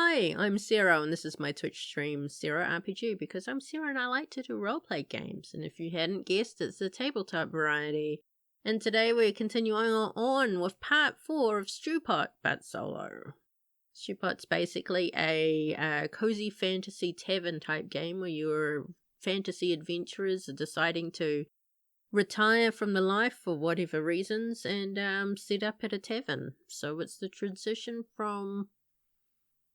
Hi, I'm Sarah, and this is my Twitch stream, Sarah RPG, because I'm Sarah and I like to do roleplay games. And if you hadn't guessed, it's the tabletop variety. And today we're continuing on with part 4 of Stewpot, but solo. Stewpot's basically a cozy fantasy tavern type game where your fantasy adventurers are deciding to retire from the life for whatever reasons and set up at a tavern. So it's the transition from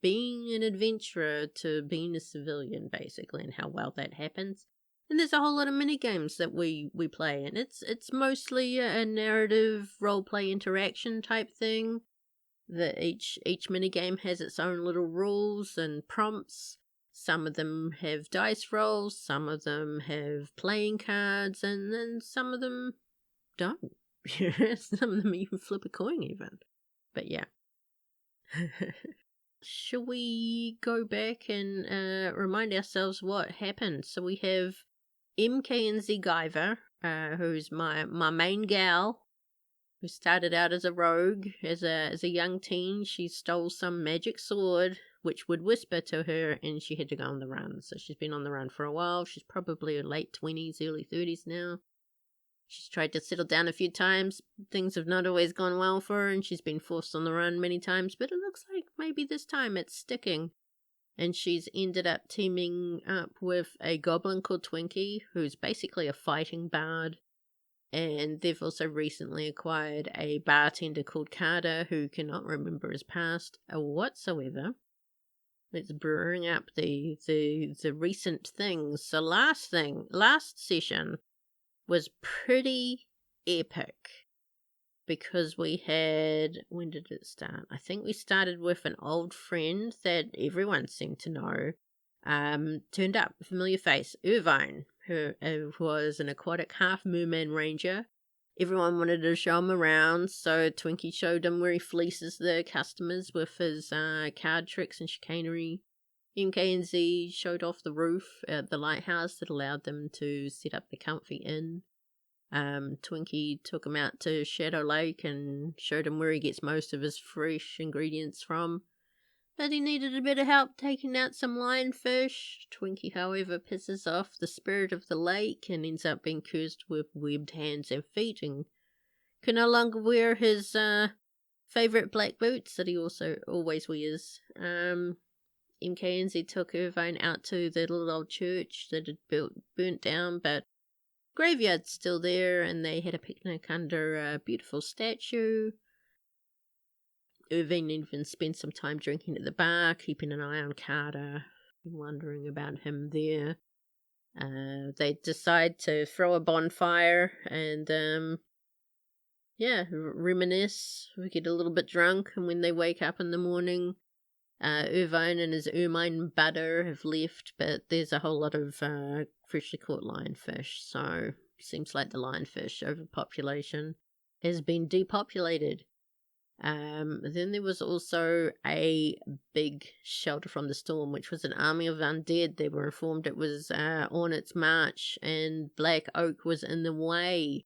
being an adventurer to being a civilian, basically, and how well that happens. And there's a whole lot of mini games that we play, and it's mostly a narrative role-play interaction type thing. That each mini game has its own little rules and prompts. Some of them have dice rolls, some of them have playing cards, and then some of them don't. Some of them even flip a coin even. But yeah. Shall we go back and remind ourselves what happened? So we have MK and Guyver, who's my main gal, who started out as a rogue, as a young teen. She stole some magic sword, which would whisper to her, and she had to go on the run. So she's been on the run for a while. She's probably late 20s, early 30s now. She's tried to settle down a few times. Things have not always gone well for her, and she's been forced on the run many times, but it looks like maybe this time it's sticking. And she's ended up teaming up with a goblin called Twinky, who's basically a fighting bard. And they've also recently acquired a bartender called Carter, who cannot remember his past whatsoever. Let's bring up the recent things. So last session was pretty epic because we had, when did it start? I think we started with an old friend that everyone seemed to know. Turned up, familiar face, Irvine, who was an aquatic half merman ranger. Everyone wanted to show him around, so Twinky showed him where he fleeces the customers with his card tricks and chicanery. MK and Z showed off the roof at the lighthouse that allowed them to set up the comfy inn. Twinky took him out to Shadow Lake and showed him where he gets most of his fresh ingredients from. But he needed a bit of help taking out some lionfish. Twinky, however, pisses off the spirit of the lake and ends up being cursed with webbed hands and feet and can no longer wear his favourite black boots that he also always wears. MK and Z took Irvine out to the little old church that had burnt down, but graveyard's still there, and they had a picnic under a beautiful statue. Irvine even spent some time drinking at the bar, keeping an eye on Carter, wondering about him there. They decide to throw a bonfire and, reminisce. We get a little bit drunk, and when they wake up in the morning, Irvine and his ermine butter have left, but there's a whole lot of freshly caught lionfish, so seems like the lionfish overpopulation has been depopulated. Then there was also a big shelter from the storm, which was an army of undead. They were informed it was on its march, and Black Oak was in the way.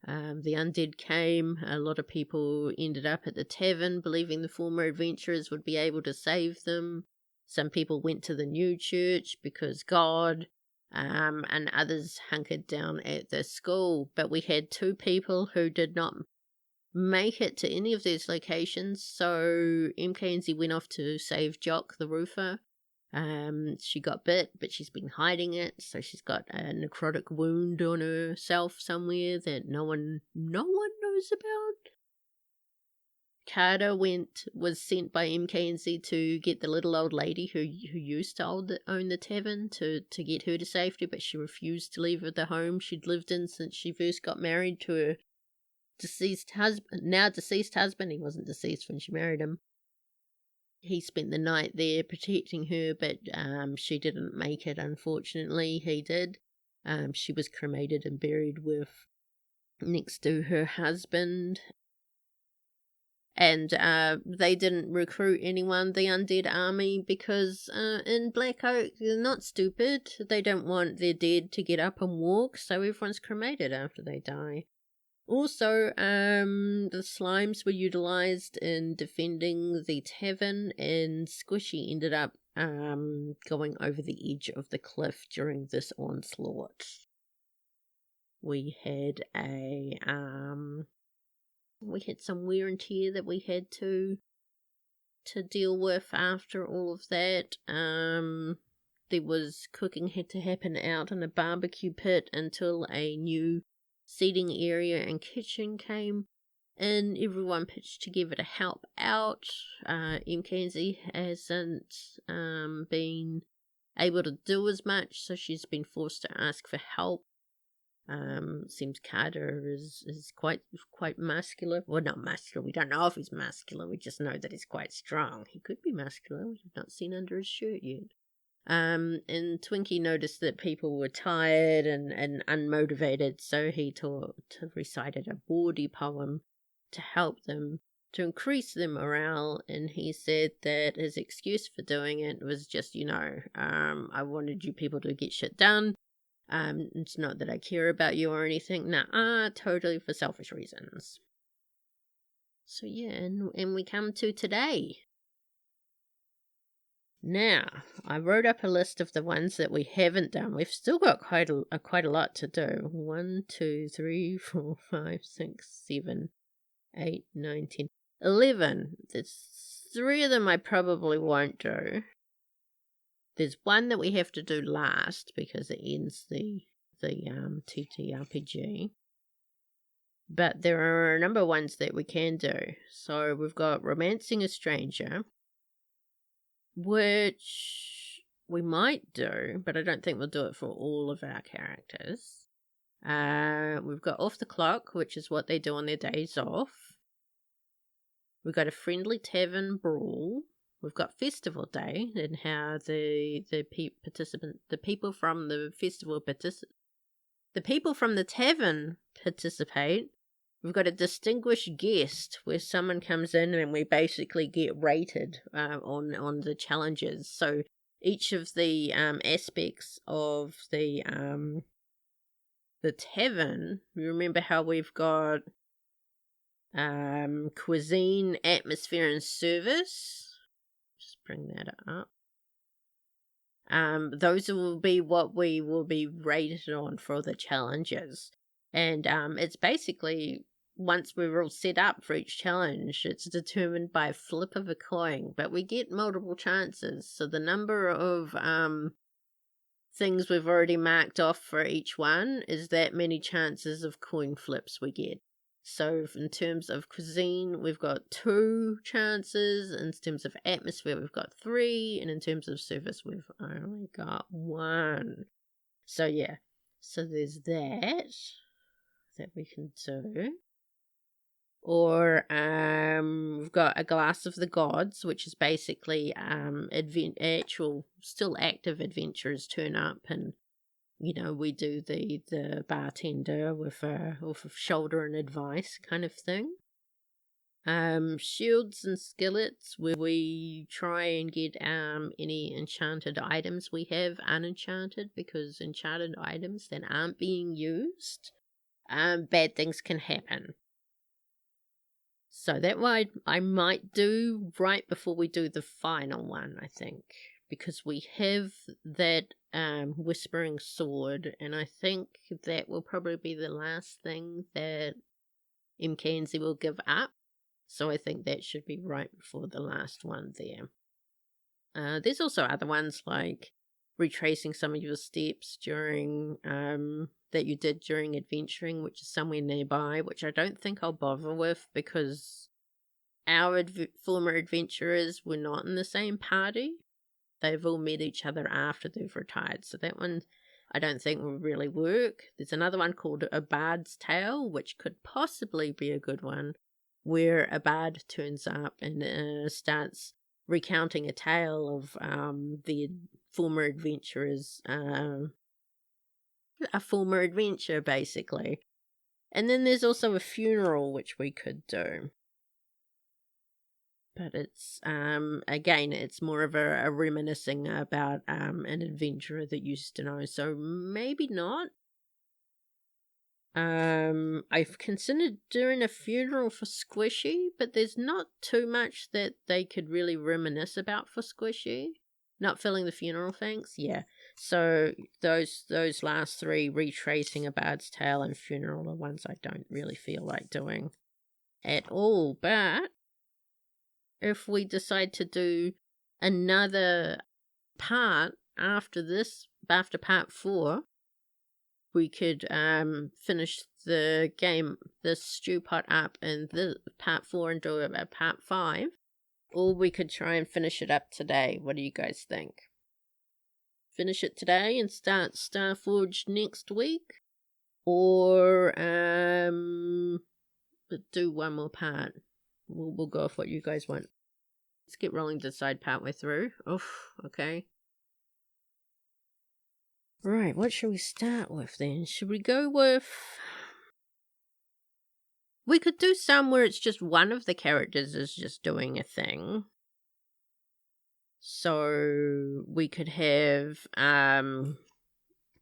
The undead came. A lot of people ended up at the tavern, believing the former adventurers would be able to save them. Some people went to the new church because God, and others hunkered down at the school. But we had 2 people who did not make it to any of these locations, so MK and Z went off to save Jock the roofer. She got bit, but she's been hiding it, so she's got a necrotic wound on herself somewhere that no one knows about. Carter was sent by MK and Z to get the little old lady who used to own the tavern to get her to safety, but she refused to leave the home she'd lived in since she first got married to her now deceased husband. He wasn't deceased when she married him. He spent the night there protecting her, but she didn't make it, unfortunately. He did. She was cremated and buried next to her husband. And they didn't recruit anyone, the undead army, because in Black Oak, they're not stupid. They don't want their dead to get up and walk, so everyone's cremated after they die. Also, the slimes were utilized in defending the tavern, and Squishy ended up going over the edge of the cliff during this onslaught. We had some wear and tear that we had to deal with after all of that. There was cooking had to happen out in a barbecue pit until a new seating area and kitchen came in. Everyone pitched together to help out. McKenzie hasn't been able to do as much, so she's been forced to ask for help. Seems Carter is quite muscular. Well, not muscular. We don't know if he's muscular. We just know that he's quite strong. He could be muscular. We've not seen under his shirt yet. And Twinky noticed that people were tired and unmotivated, so he recited a bawdy poem to help them, to increase their morale, and he said that his excuse for doing it was just, I wanted you people to get shit done. It's not that I care about you or anything. Nah, totally for selfish reasons. So yeah, and we come to today. Now, I wrote up a list of the ones that we haven't done. We've still got quite a lot to do. 1, 2, 3, 4, 5, 6, 7, 8, 9, 10, 11. There's 3 of them I probably won't do. There's one that we have to do last because it ends the TTRPG. But there are a number of ones that we can do. So we've got Romancing a Stranger, which we might do, but I don't think we'll do it for all of our characters. We've got Off the Clock, which is what they do on their days off. We've got a Friendly Tavern Brawl. We've got Festival Day, and how the people from the tavern participate. We've got a Distinguished Guest, where someone comes in and we basically get rated on the challenges. So each of the aspects of the tavern, you remember how we've got cuisine, atmosphere, and service. Just bring that up. Those will be what we will be rated on for the challenges. And it's basically, once we're all set up for each challenge, it's determined by a flip of a coin, but we get multiple chances. So the number of things we've already marked off for each one is that many chances of coin flips we get. So in terms of cuisine, we've got 2 chances. In terms of atmosphere, we've got 3. And in terms of service, we've only got 1. So yeah, so there's that we can do. Or we've got A Glass of the Gods, which is basically actual still active adventurers turn up, and we do the bartender with a shoulder and advice kind of thing. Shields and Skillets, where we try and get any enchanted items we have unenchanted, because enchanted items that aren't being used, bad things can happen. So that one I might do right before we do the final one, I think, because we have that Whispering Sword, and I think that will probably be the last thing that McKenzie will give up. So I think that should be right before the last one there. There's also other ones like retracing some of your steps during that you did during adventuring, which is somewhere nearby, which I don't think I'll bother with because our former adventurers were not in the same party. They've all met each other after they've retired, so that one I don't think will really work. There's another one called A Bard's Tale, which could possibly be a good one, where a bard turns up and starts recounting a tale of the former adventurers, a former adventure, basically. And then there's also a funeral, which we could do. But it's, again, it's more of a reminiscing about an adventurer that used to know, so maybe not. I've considered doing a funeral for Squishy, but there's not too much that they could really reminisce about for Squishy. Not filling the funeral, thanks. Yeah. So those last three, retracing a bard's tale and funeral, are ones I don't really feel like doing at all. But if we decide to do another part after this, after part 4, we could finish the game, the Stewpot up in the part 4 and do it at part 5. Or we could try and finish it up today. What do you guys think? Finish it today and start Starforge next week? Or do one more part? We'll go with what you guys want. Let's get rolling to decide partway through. Oof, okay. Right, what should we start with then? Should we go with... We could do some where it's just one of the characters is just doing a thing. So we could have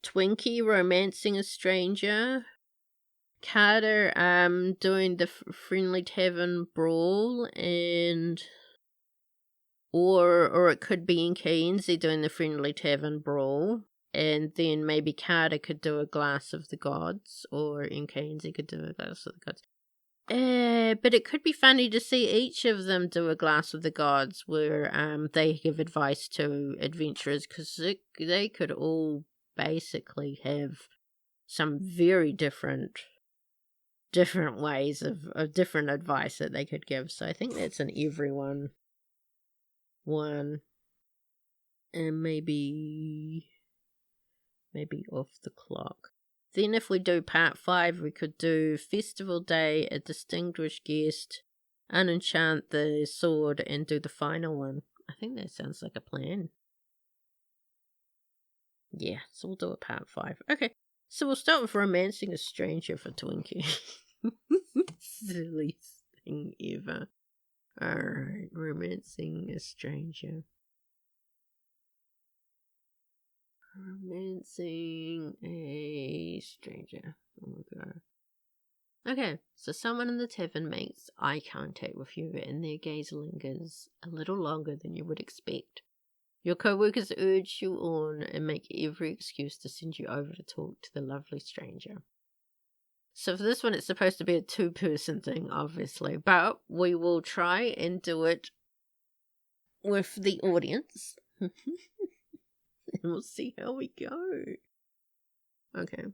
Twinky romancing a stranger, Carter doing the friendly tavern brawl, and or it could be Mackenzie doing the friendly tavern brawl, and then maybe Carter could do a glass of the gods, or Mackenzie could do a glass of the gods. But it could be funny to see each of them do a glass of the gods, where they give advice to adventurers, because they could all basically have some very different ways of different advice that they could give. So I think that's an everyone one, and maybe off the clock. Then if we do part 5, we could do Festival Day, a distinguished guest, unenchant the sword, and do the final one. I think that sounds like a plan. Yeah, so we'll do a part 5. Okay, so we'll start with romancing a stranger for Twinkie. Silliest thing ever. Alright, romancing a stranger. Romancing a stranger. Oh my god. Okay, so someone in the tavern makes eye contact with you and their gaze lingers a little longer than you would expect. Your co-workers urge you on and make every excuse to send you over to talk to the lovely stranger. So for this one, it's supposed to be a 2-person thing, obviously, but we will try and do it with the audience. And we'll see how we go. Okay.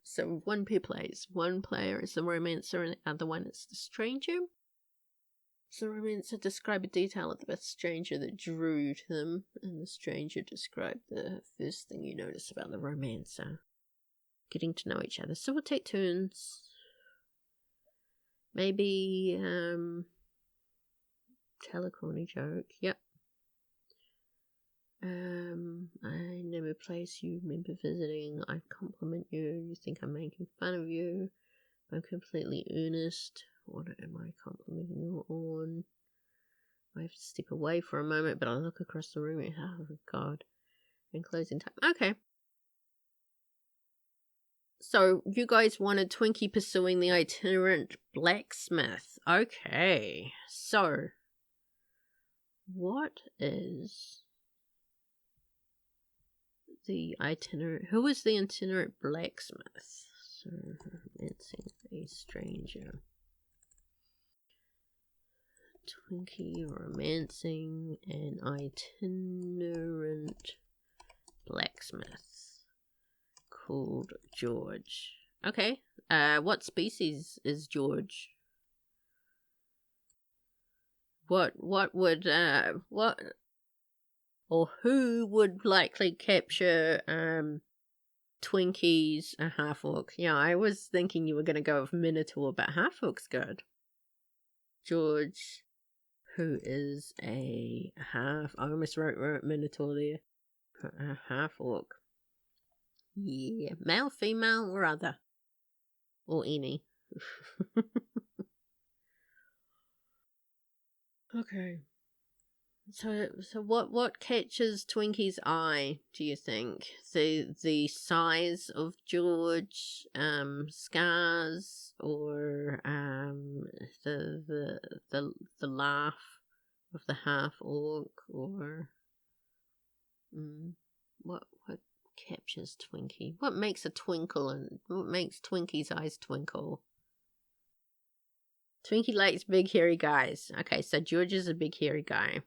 So 1 pair plays. 1 player is the romancer and the other one is the stranger. So the romancer described a detail of the stranger that drew to them, and the stranger described the first thing you notice about the romancer. Getting to know each other. So we'll take turns. Maybe tell a corny joke. Yep. I name a place you remember visiting. I compliment you. You think I'm making fun of you. I'm completely earnest. What am I complimenting you on? I have to step away for a moment, but I look across the room and oh god. And closing time. Okay. So you guys wanted Twinkie pursuing the itinerant blacksmith. Okay. So what is the itinerant? Who is the itinerant blacksmith? So romancing a stranger. Twinkie romancing an itinerant blacksmith called George. Okay. What species is George? What would or who would likely capture Twinkie's a half-orc? Yeah, I was thinking you were going to go with Minotaur, but half-orc's good. George, who is a half... I almost wrote Minotaur there. A half-orc. Yeah, male, female, or other. Or any. Okay. So what catches Twinky's eye, do you think? The size of George, scars, or the laugh of the half orc, or what captures Twinky? What makes a twinkle, and what makes Twinky's eyes twinkle? Twinky likes big hairy guys. Okay, so George is a big hairy guy.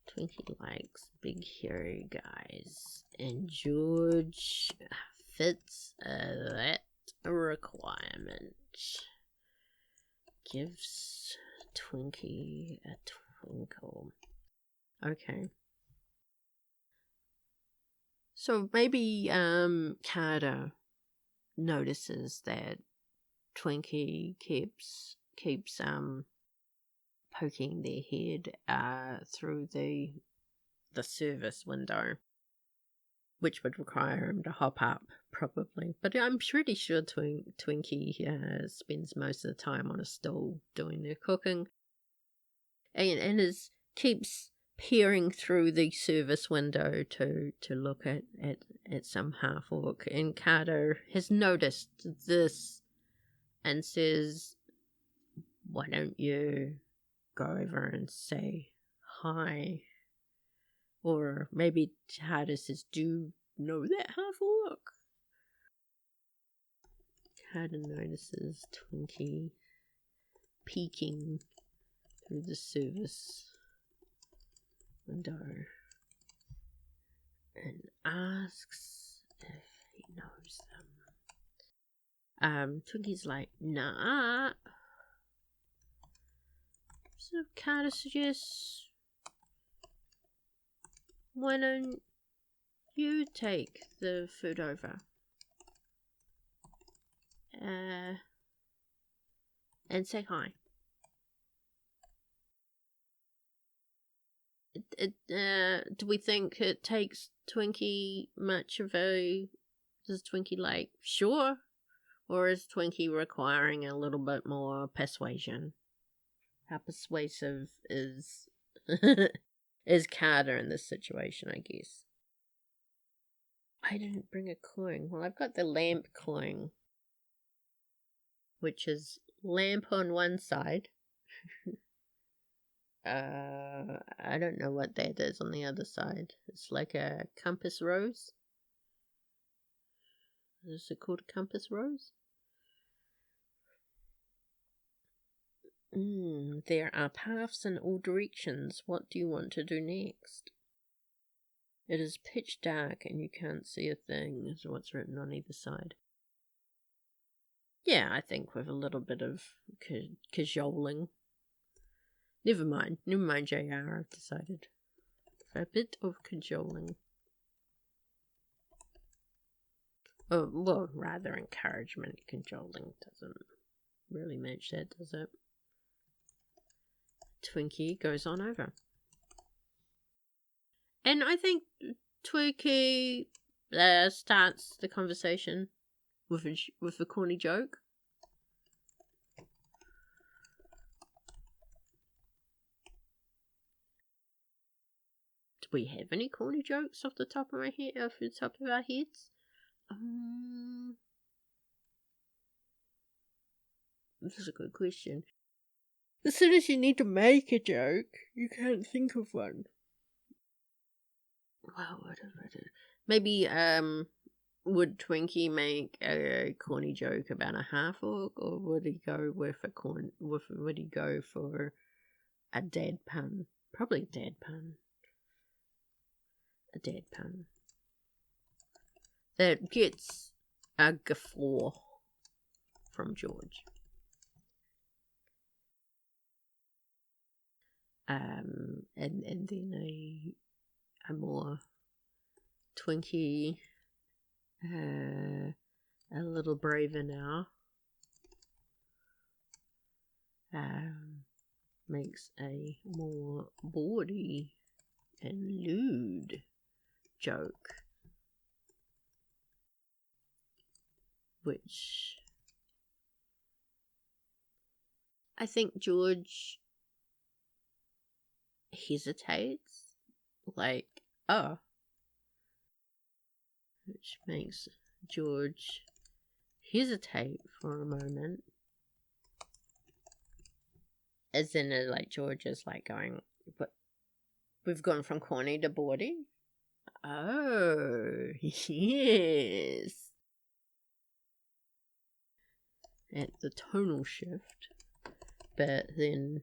Twinkie likes big hairy guys, and George fits that requirement. Gives Twinkie a twinkle. Okay. So maybe Carter notices that Twinkie keeps poking their head through the service window, which would require him to hop up, probably. But I'm pretty sure Twinkie spends most of the time on a stool doing their cooking, and keeps peering through the service window to look at some half orc. And Carter has noticed this and says, "Why don't you go over and say hi?" Or maybe Carter says, "Do you know that half orc?" Carter notices Twinkie peeking through the service window and asks if he knows them. Twinkie's like, "Nah." So Carter suggests, "Why don't you take the food over? And say hi." Do we think it takes Twinkie much of a... Does Twinkie like, "Sure"? Or is Twinkie requiring a little bit more persuasion? How persuasive is is Carter in this situation, I guess? I didn't bring a coin. Well, I've got the lamp coin, which is lamp on one side. I don't know what that is on the other side. It's like a compass rose. Is it called a compass rose? There are paths in all directions. What do you want to do next? It is pitch dark and you can't see a thing, is what's written on either side. Yeah, I think with a little bit of cajoling. Never mind, JR, I've decided. For a bit of cajoling. Oh, well, rather encouragement. Cajoling doesn't really match that, does it? Twinkie goes on over. And I think Twinkie starts the conversation with a corny joke. Do we have any corny jokes off the top of our heads? This is a good question. As soon as you need to make a joke, you can't think of one. Well, maybe would Twinkie make a corny joke about a half orc, or would he go with would he go for a dad pun? Probably a dad pun. A dad pun that gets a guffaw from George. And then a more Twinkie, a little braver now, makes a more bawdy and lewd joke, which I think George hesitates, like, oh, which makes George hesitate for a moment, as in like George is like going, but we've gone from corny to bawdy. Oh, yes. At the tonal shift, but then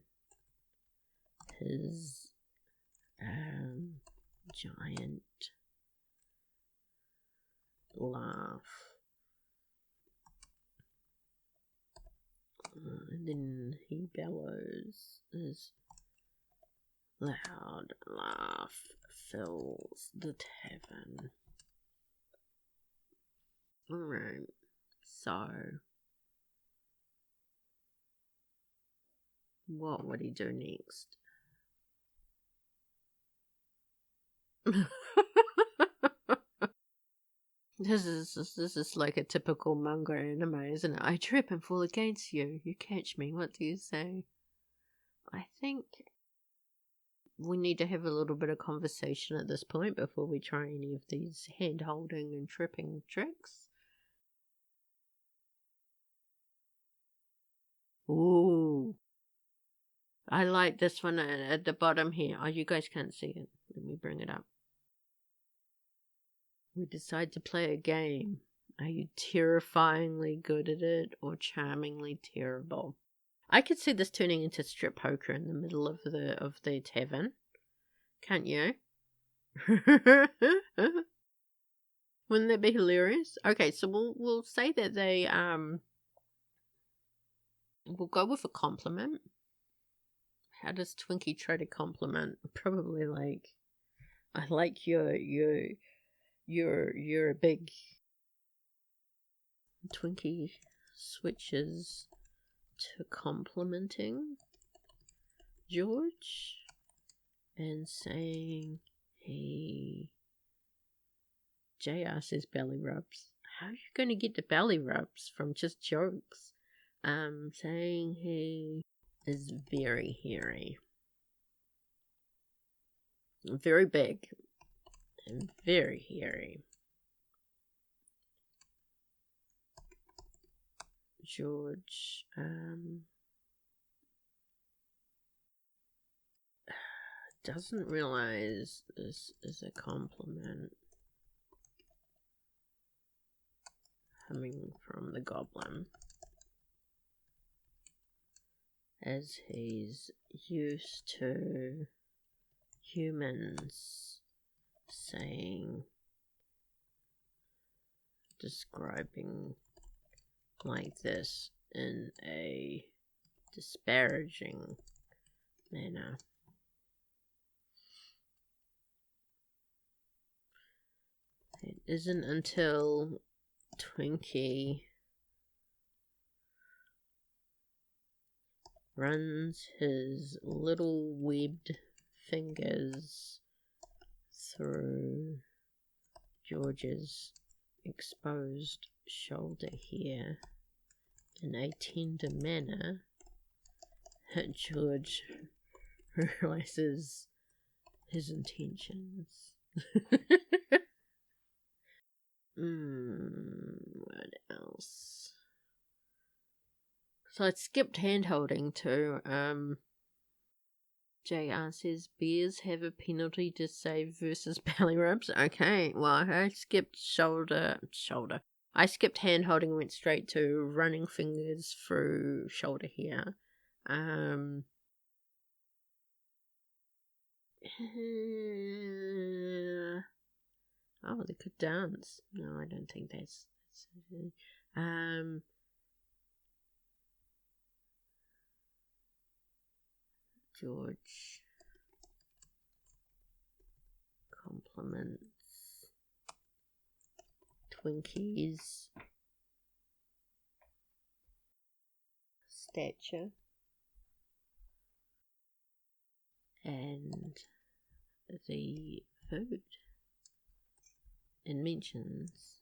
his giant laugh, and then he bellows. His loud laugh fills the tavern. Alright, so what would he do next? This is like a typical manga anime, isn't it? I trip and fall against you. You catch me. What do you say? I think we need to have a little bit of conversation at this point before we try any of these hand-holding and tripping tricks. Ooh. I like this one at the bottom here. Oh, you guys can't see it. Let me bring it up. We decide to play a game. Are you terrifyingly good at it or charmingly terrible? I could see this turning into strip poker in the middle of the tavern. Can't you? Wouldn't that be hilarious? Okay, so we'll say that they we'll go with a compliment. How does Twinky try to compliment? Probably like, I like you're a big. Twinky switches to complimenting George and saying, hey, JR says belly rubs. How are you going to get the belly rubs from just jokes? Saying he is very hairy. Very big and very hairy. George doesn't realize this is a compliment coming from the goblin, as he's used to humans describing like this in a disparaging manner. It isn't until Twinky runs his little webbed fingers through George's exposed shoulder hair in a tender manner that George realizes his intentions. What else? So I skipped hand-holding too. JR says bears have a penalty to save versus belly rubs. Okay, well I skipped shoulder. I skipped hand-holding and went straight to running fingers through shoulder hair. Oh, they could dance. No, I don't think that's George compliments Twinky's stature and the food, and mentions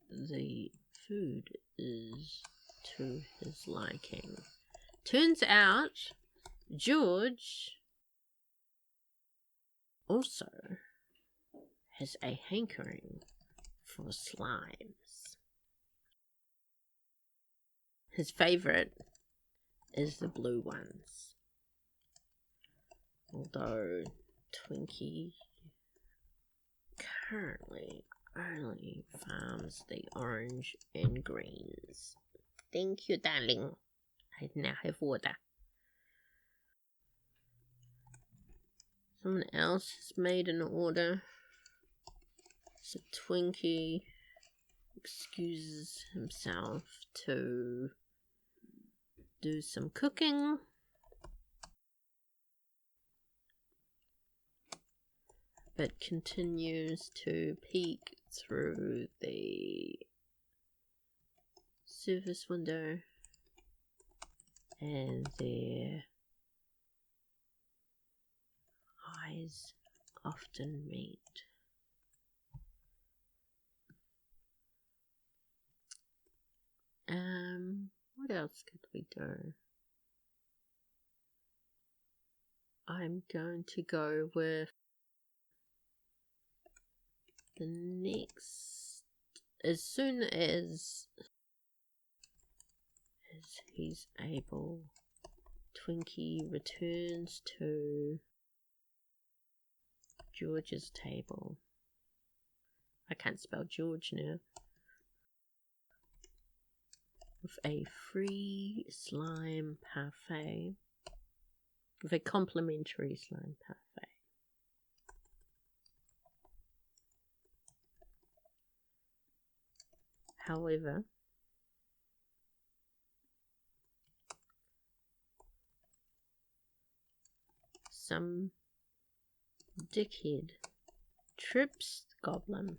the food is to his liking. Turns out George also has a hankering for slimes. His favourite is the blue ones. Although Twinky currently only farms the orange and greens. Thank you, darling. I now have water. Someone else has made an order. So Twinky excuses himself to do some cooking. But continues to peek through the service window, and their eyes often meet. What else could we do? I'm going to go with the next, as soon as he's able, Twinky returns to George's table. I can't spell George now. With a free slime parfait. With a complimentary slime parfait. However, some dickhead trips the goblin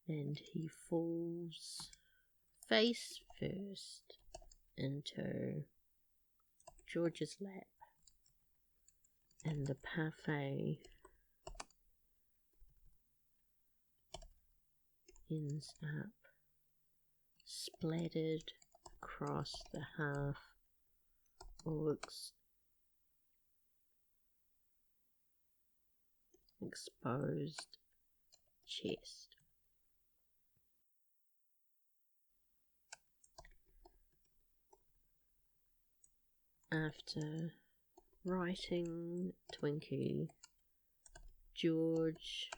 and he falls face first into George's lap, and the parfait ends up splattered across the half orc's exposed chest. After righting Twinky, George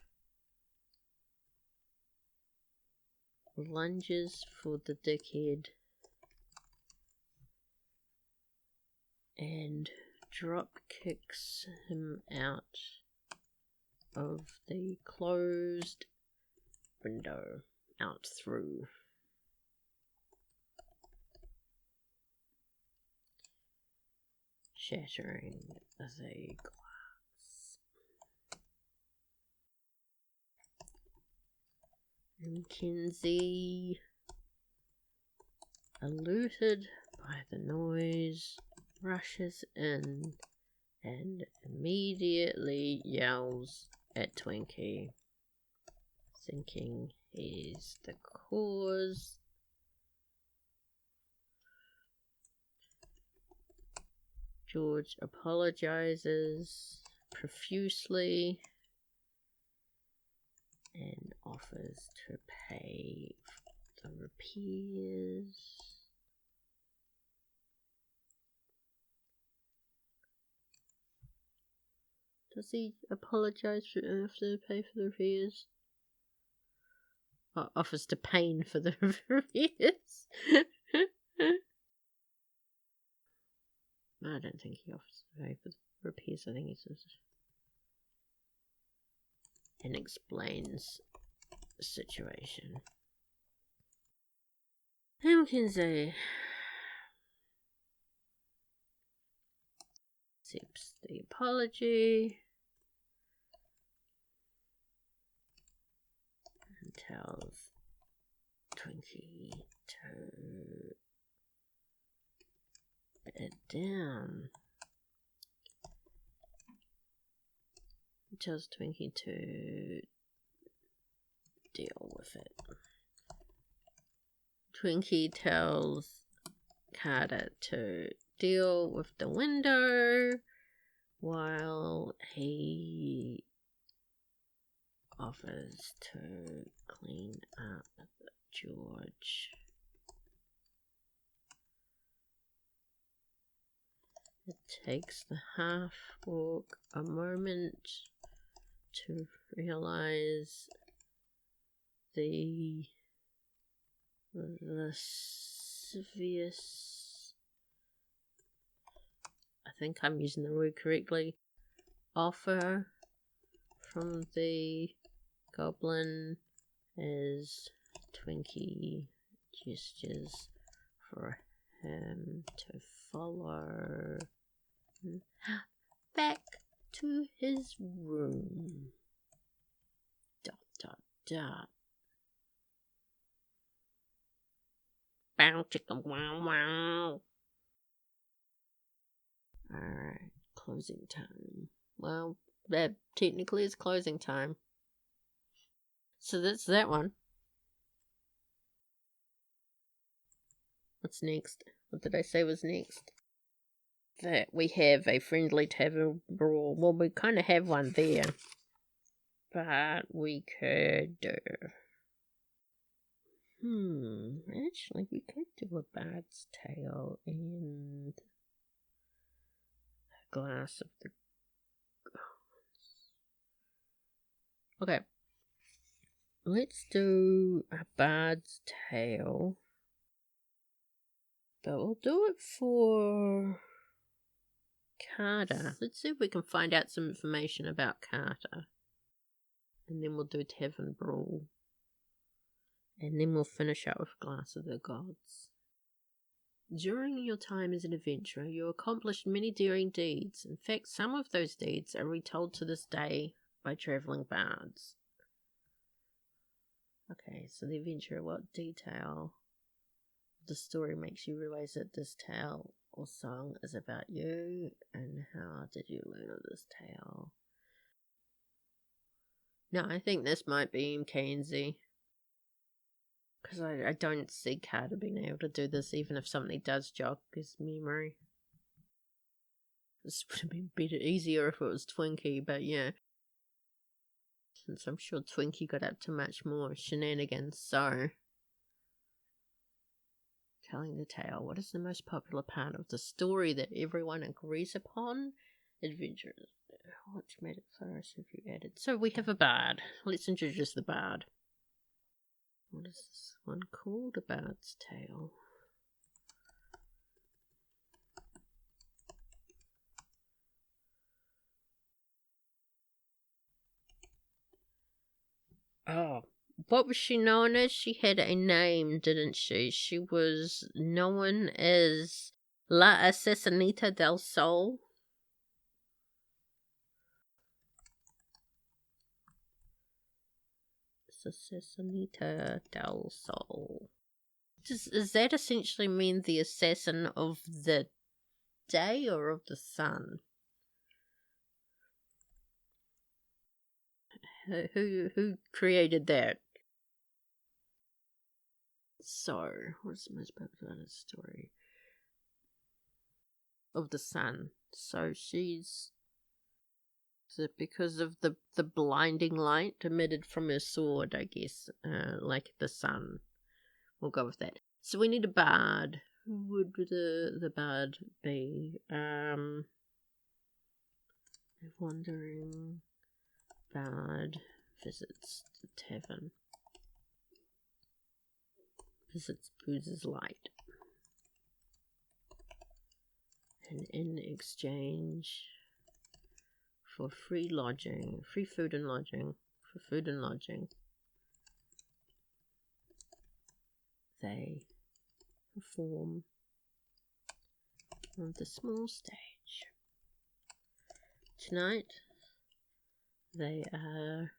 lunges for the dickhead and drop kicks him out of the closed window, out through. Shattering the glass. Mackenzie, alerted by the noise, rushes in and immediately yells at Twinky, thinking he's the cause. George apologizes profusely and offers to pay for the repairs. Does he apologize for after to pay for the repairs? Or offers to pay for the repairs? I don't think he offers to pay for the repairs. I think he says and explains the situation. Mackenzie accepts the apology and tells Twinky to it down. He tells Twinky to deal with it. Twinky tells Carter to deal with the window while he offers to clean up George. It takes the half-orc a moment to realize the lascivious, I think I'm using the word correctly, offer from the goblin as Twinky gestures for him to follow back to his room. Dot dot dot. Bow chicka wow wow. Alright, closing time. Well, that technically is closing time. So that's that one. What's next? What did I say was next? That we have a friendly tavern brawl. Well, we kind of have one there. But we could do... Actually, we could do a bard's tale and a glass of the gods. Okay. Let's do a bard's tale. But we'll do it for Carter. Let's see if we can find out some information about Carter. And then we'll do Tavern Brawl. And then we'll finish out with Glass of the Gods. During your time as an adventurer, you accomplished many daring deeds. In fact, some of those deeds are retold to this day by travelling bards. Okay, so the adventurer, what detail the story makes you realize that this tale or song is about you, and how did you learn of this tale? No, I think this might be McKenzie. Because I don't see Carter being able to do this, even if something does jog his memory. This would have been easier if it was Twinky, but yeah. Since I'm sure Twinky got up to much more shenanigans, so... Telling the tale. What is the most popular part of the story that everyone agrees upon? Adventures. What made it flourish if you added? So we have a bard. Let's introduce the bard. What is this one called? A bard's tale. Oh, what was she known as? She had a name, didn't she? She was known as La Assassinita del Sol. Assassinita del Sol. Does that essentially mean the assassin of the day or of the sun? Who created that? So, what's the most popular story? Of the sun. So she's... Is it because of the blinding light emitted from her sword, I guess? Like the sun. We'll go with that. So we need a bard. Who would the bard be? A wandering bard visits the tavern. Visits Boozer's light. And in exchange for free food and lodging, they perform on the small stage. Tonight, they are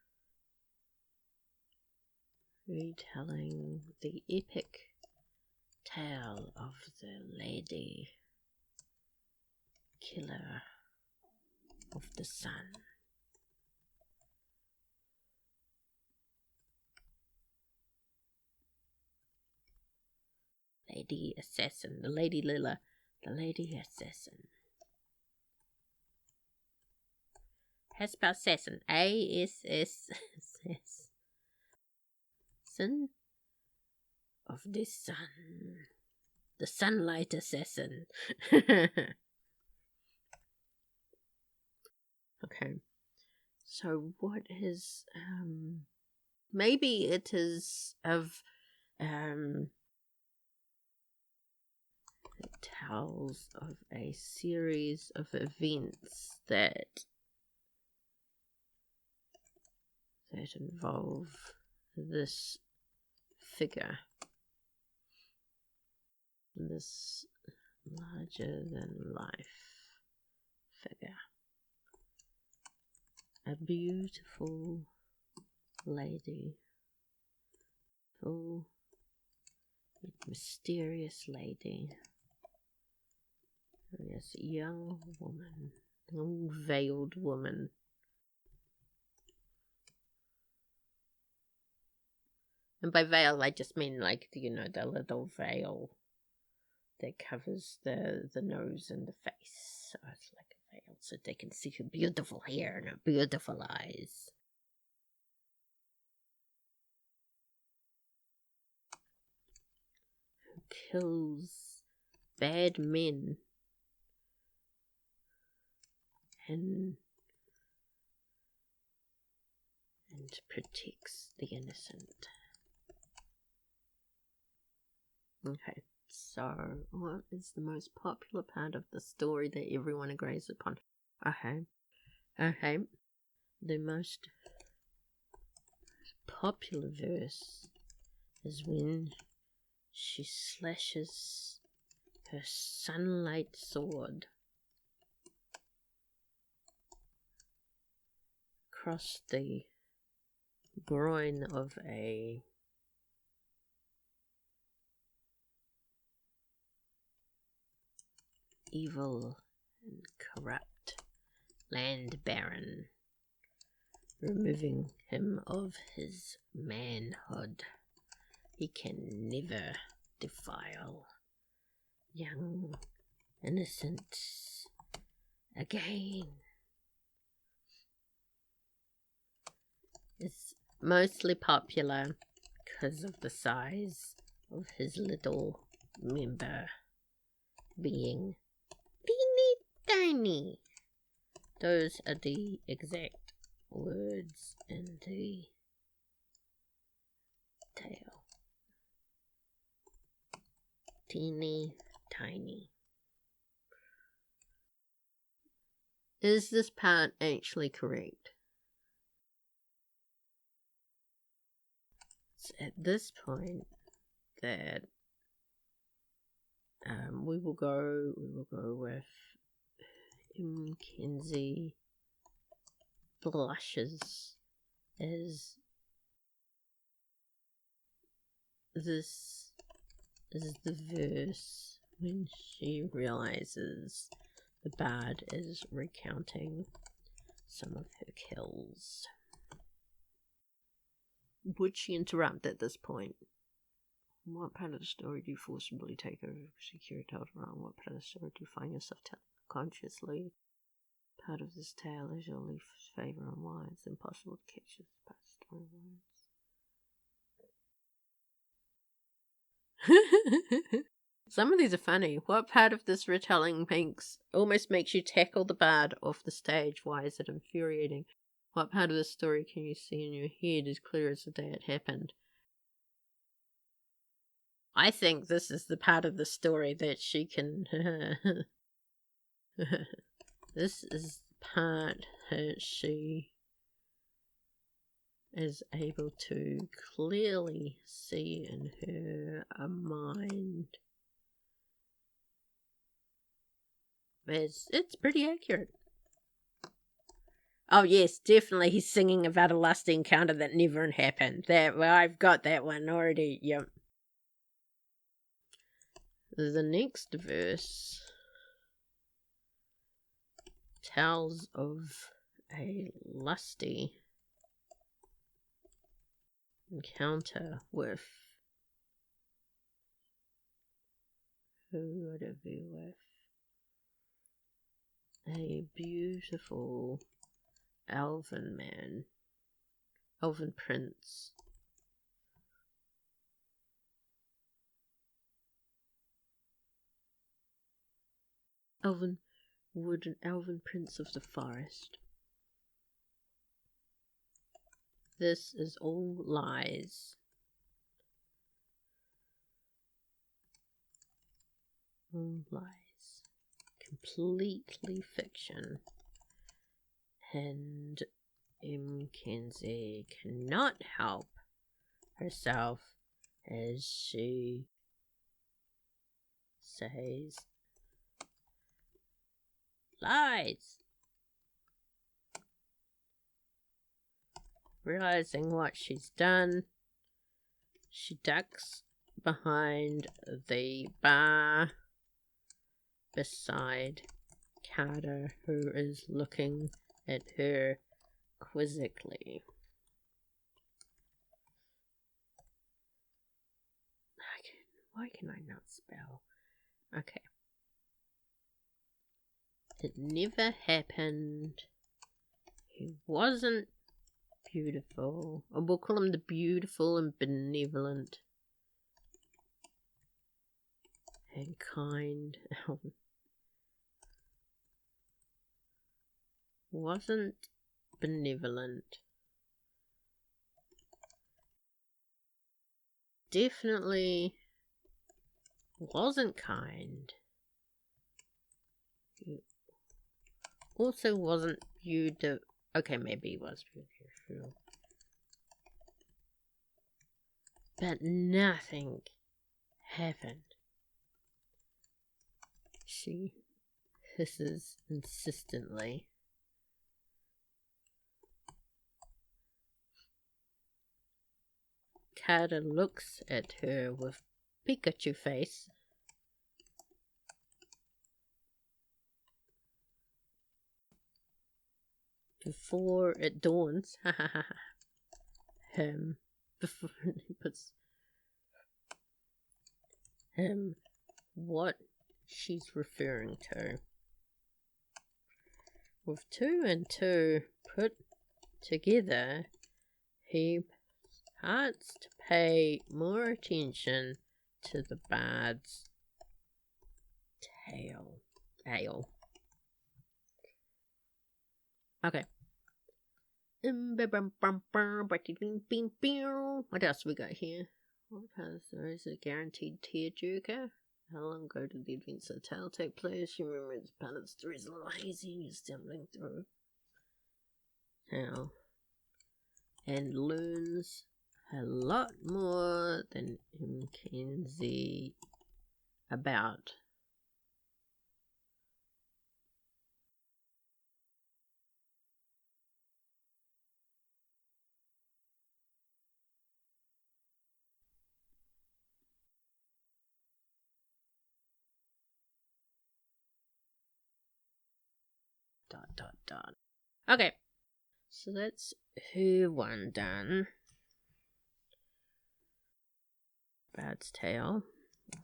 retelling the epic tale of the lady killer of the sun. Lady Assassin, the Lady Lilla, the Lady Assassin. Assassin. A-S-S-S. Son of the sun. The sunlight assassin. Okay. So what is, maybe it is of, it tells of a series of events that involve this figure, this larger than life figure, a beautiful lady, oh, mysterious lady. Yes, young woman, young veiled woman. And by veil, I just mean like, you know, the little veil that covers the nose and the face. So it's like a veil so they can see her beautiful hair and her beautiful eyes. Who kills bad men and protects the innocent. Okay, so what is the most popular part of the story that everyone agrees upon? Okay. The most popular verse is when she slashes her sunlight sword across the groin of a evil and corrupt land baron, removing him of his manhood. He can never defile young innocents again. It's mostly popular because of the size of his little member being teeny tiny. Those are the exact words in the tale. Teeny tiny. Is this part actually correct? It's at this point that we will go with Mackenzie blushes as this is the verse when she realizes the bard is recounting some of her kills. Would she interrupt at this point? What part of the story do you forcibly take over security held around? What part of the story do you find yourself telling consciously? Part of this tale is your least favor and why it's impossible to catch this part of story words. Some of these are funny. What part of this retelling almost makes you tackle the bard off the stage? Why is it infuriating? What part of the story can you see in your head as clear as the day it happened? I think this is the part of the story that she can... This is the part that she is able to clearly see in her mind. It's pretty accurate. Oh yes, definitely he's singing about a lusty encounter that never happened. I've got that one already, yep. The next verse tells of a lusty encounter with who would it be with? A beautiful elven man. Elven prince. Elven prince of the forest. This is all lies. All lies. Completely fiction. And Kenzie cannot help herself as she says lies. Realizing what she's done, she ducks behind the bar beside Carter, who is looking at her quizzically. Why can I not spell? Okay. It never happened. He wasn't beautiful. Or we'll call him the beautiful and benevolent and kind. Wasn't benevolent. Definitely wasn't kind. He also wasn't beautiful. Okay, maybe he was beautiful. But nothing happened. She hisses insistently. Carter looks at her with Pikachu face. Before it dawns, before he puts what she's referring to. With 2 and 2 put together, he starts to pay more attention to the bard's ale. Okay. What else we got here? There is a guaranteed tearjerker. How long ago did the events of the tale take place? You remember it's part of the story is a little hazy and you're stumbling through. Now, and learns a lot more than Mackenzie about. ... Okay, so that's her one done. Bard's Tale.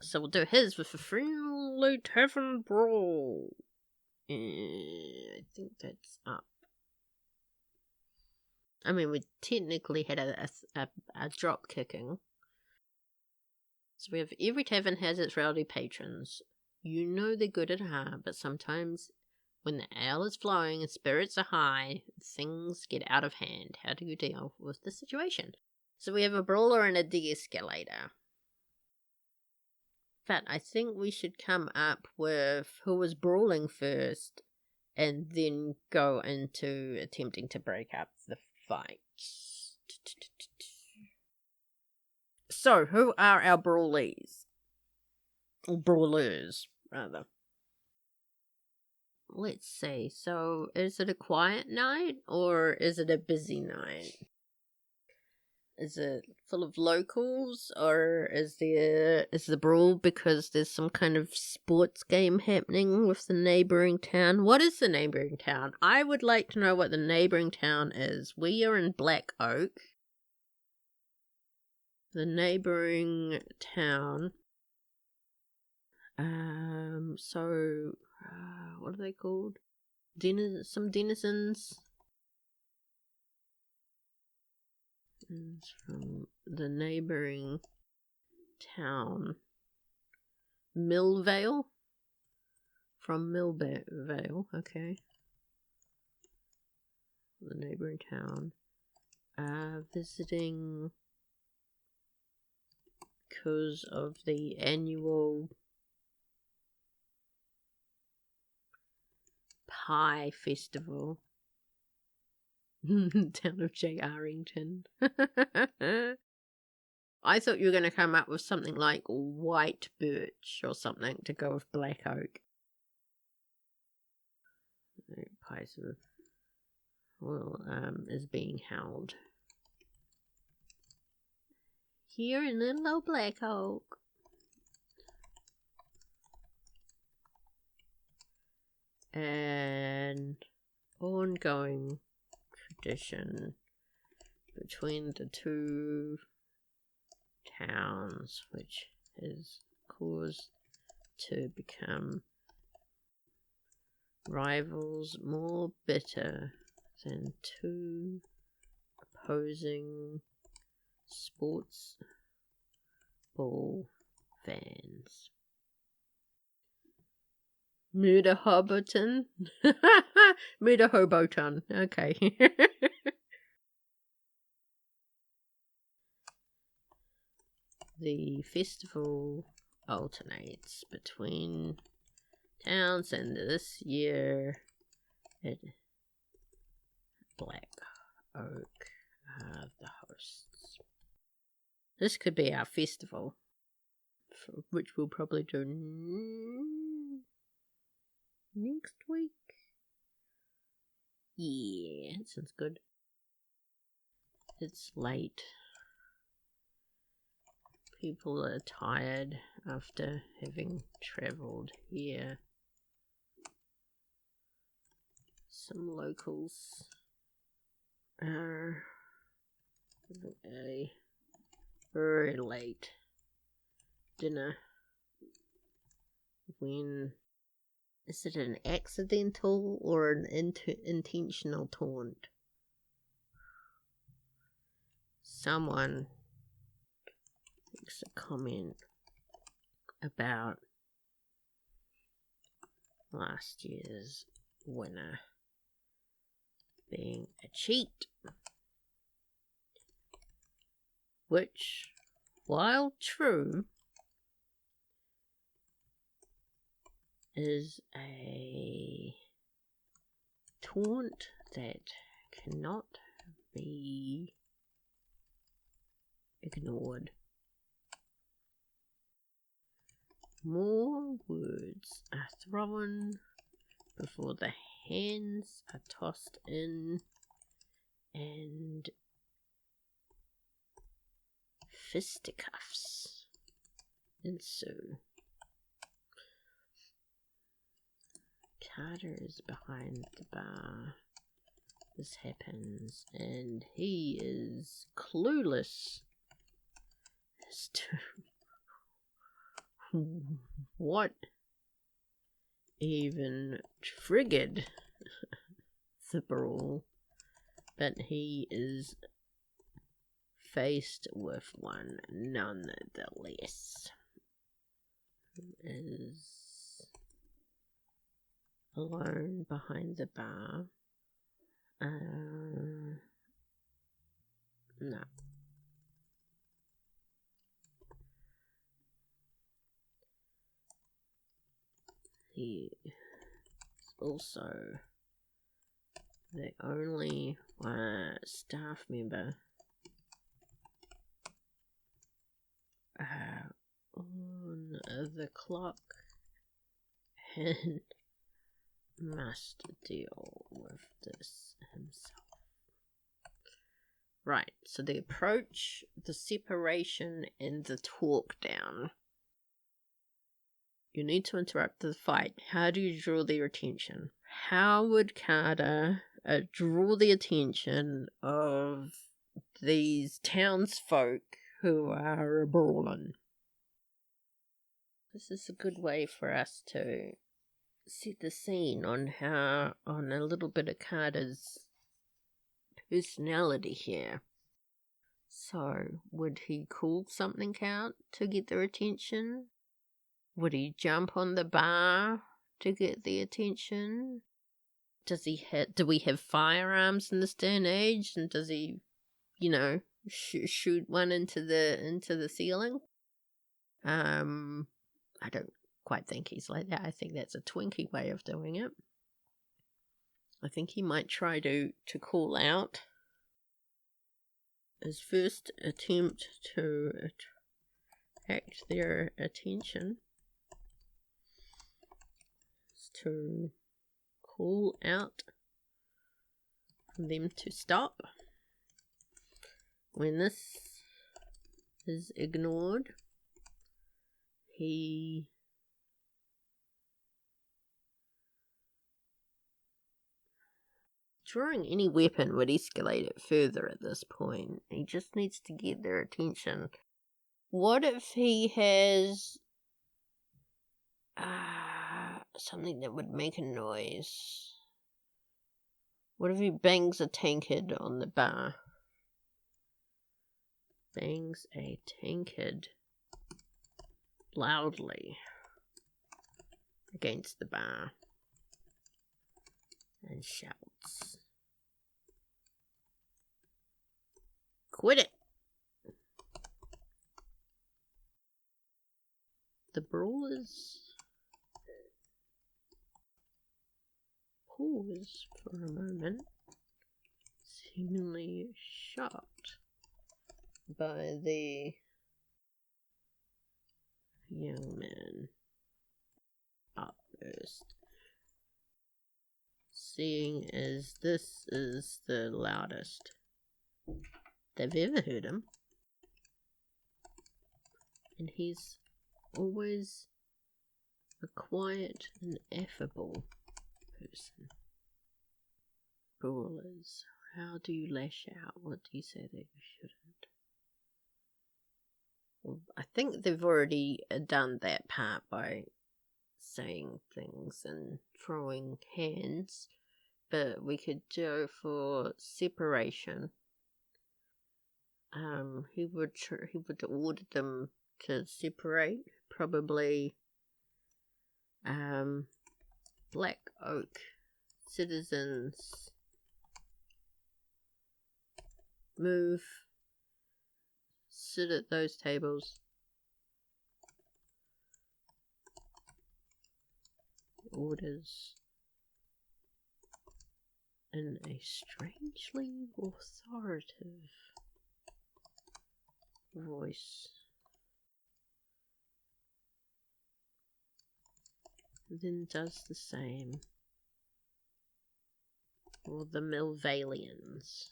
So we'll do his with a friendly tavern brawl. I think that's up. I mean, we technically had a drop kicking. So we have every tavern has its rowdy patrons. You know they're good at heart, but sometimes when the ale is flowing and spirits are high, things get out of hand. How do you deal with the situation? So we have a brawler and a de-escalator. But I think we should come up with who was brawling first and then go into attempting to break up the fight. So, who are our brawlies? Or brawlers, rather. Let's see. So, is it a quiet night or is it a busy night? Is it full of locals or is the brawl because there's some kind of sports game happening with the neighboring town? What is the neighboring town? I would like to know what the neighboring town is. We are in Black Oak. The neighboring town. So what are they called? Some denizens. It's from the neighbouring town. Millvale? From Millvale, okay. The neighbouring town. Visiting because of the annual pie festival. Town of J. Arrington. I thought you were going to come up with something like white birch or something to go with black oak. Pies of is being held here in Little Old Black Oak. An ongoing tradition between the two towns, which has caused to become rivals more bitter than two opposing sports ball fans. Murder Hoboton? Murder Hoboton, okay. The festival alternates between towns, and this year at Black Oak are the hosts. This could be our festival, which we'll probably do next week. Yeah, that sounds good. It's late. People are tired after having travelled here. Some locals are having a very late dinner. When is it an accidental or an intentional taunt? Someone makes a comment about last year's winner being a cheat, which, while true, is a taunt that cannot be ignored. More words are thrown before the hands are tossed in, and fisticuffs ensue. Carter is behind the bar. This happens, and he is clueless as to what even triggered the brawl, but he is faced with one nonetheless. Is alone behind the bar. No. He is also the only staff member on the clock and must deal with this himself. Right, so the approach, the separation, and the talk down. You need to interrupt the fight. How do you draw their attention? How would Carter draw the attention of these townsfolk who are brawling? This is a good way for us to set the scene on a little bit of Carter's personality here. So, would he call something out to get their attention? Would he jump on the bar to get the attention? Do we have firearms in this day and age? And does he, shoot one into the ceiling? I don't quite think he's like that. I think that's a Twinky way of doing it. I think he might try to call out. His first attempt to attract their attention is to call out for them to stop. When this is ignored, drawing any weapon would escalate it further at this point. He just needs to get their attention. What if he has something that would make a noise? What if he bangs a tankard on the bar? Bangs a tankard loudly against the bar and shouts, "Quit it!" The brawlers pause for a moment, seemingly shocked by the young man outburst, seeing as this is the loudest they've ever heard him, and he's always a quiet and affable person. Brawlers, how do you lash out? What do you say that you shouldn't? Well, I think they've already done that part by saying things and throwing hands, but we could go for separation. He would order them to separate, probably. Black Oak citizens, move, sit at those tables. Orders in a strangely authoritative voice. Then does the same for the Milvalians.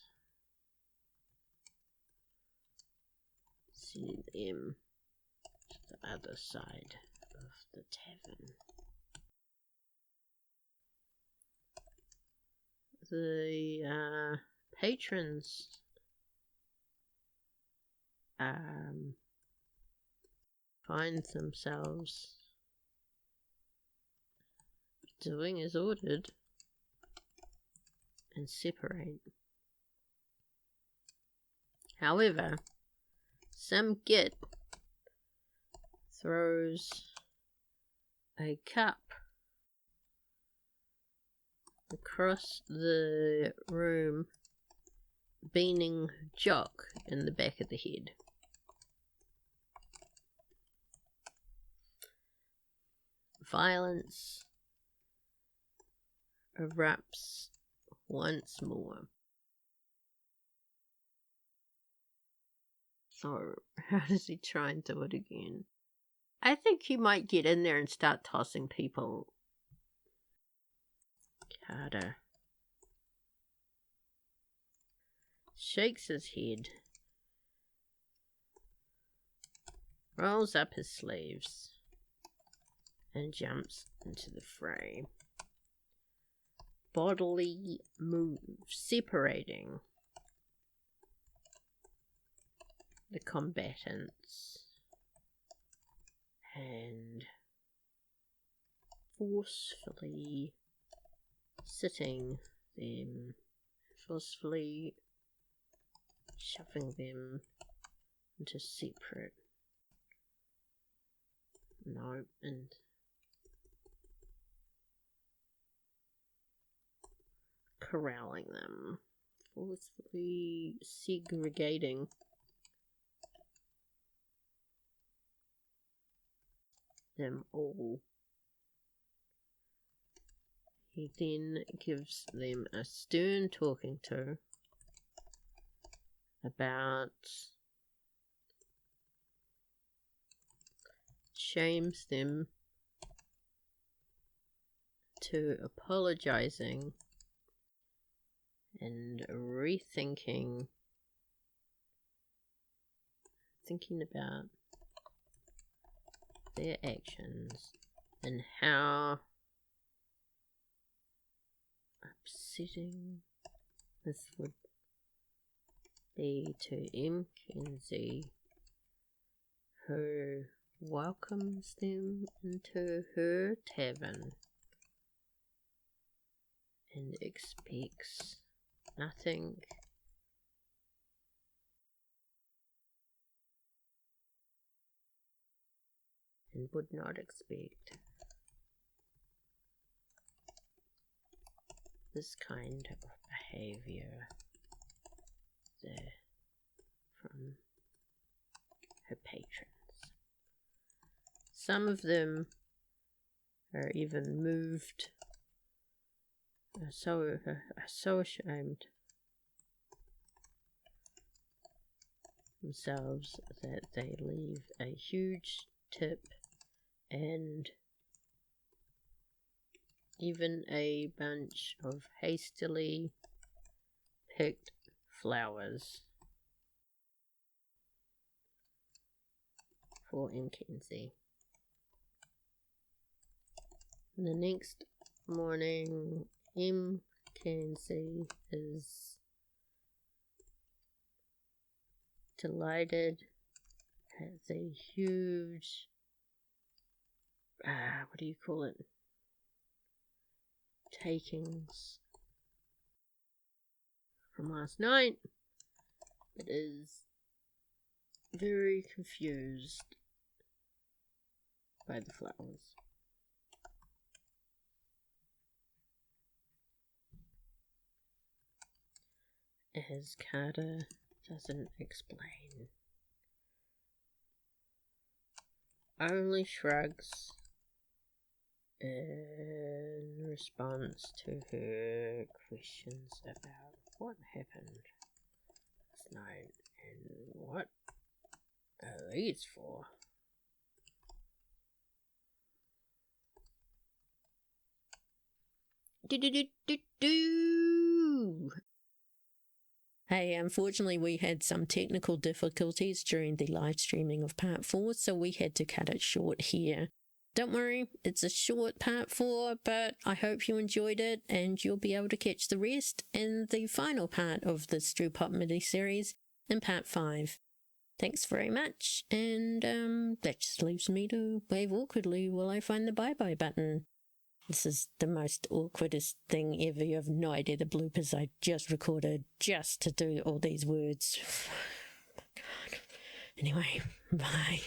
See them to the other side of the tavern. The patrons find themselves doing as ordered and separate. However, some git throws a cup across the room, beaning Jock in the back of the head. Violence erupts once more. So, how does he try and do it again? I think he might get in there and start tossing people. Carter shakes his head, rolls up his sleeves, and jumps into the fray. Bodily move, separating the combatants and forcefully sitting them, forcefully shoving them into separate. No, and corralling them. Forcefully segregating them all. He then gives them a stern talking to about, shames them to apologizing and rethinking, thinking about their actions and how upsetting this would be to Mackenzie, who welcomes them into her tavern and expects nothing and would not expect this kind of behavior from her patrons. Some of them are even moved, are so ashamed themselves that they leave a huge tip and even a bunch of hastily picked flowers for Mackenzie. The next morning, Mackenzie is delighted at the huge, what do you call it? Takings from last night. It is very confused by the flowers. As Carter doesn't explain, only shrugs in response to her questions about what happened last night and what are these for. Hey, unfortunately we had some technical difficulties during the live streaming of part 4, so we had to cut it short here. Don't worry, it's a short part 4, but I hope you enjoyed it and you'll be able to catch the rest in the final part of the Stewpot mini-series in part 5. Thanks very much, and that just leaves me to wave awkwardly while I find the bye-bye button. This is the most awkwardest thing ever. You have no idea the bloopers I just recorded just to do all these words. Anyway, bye.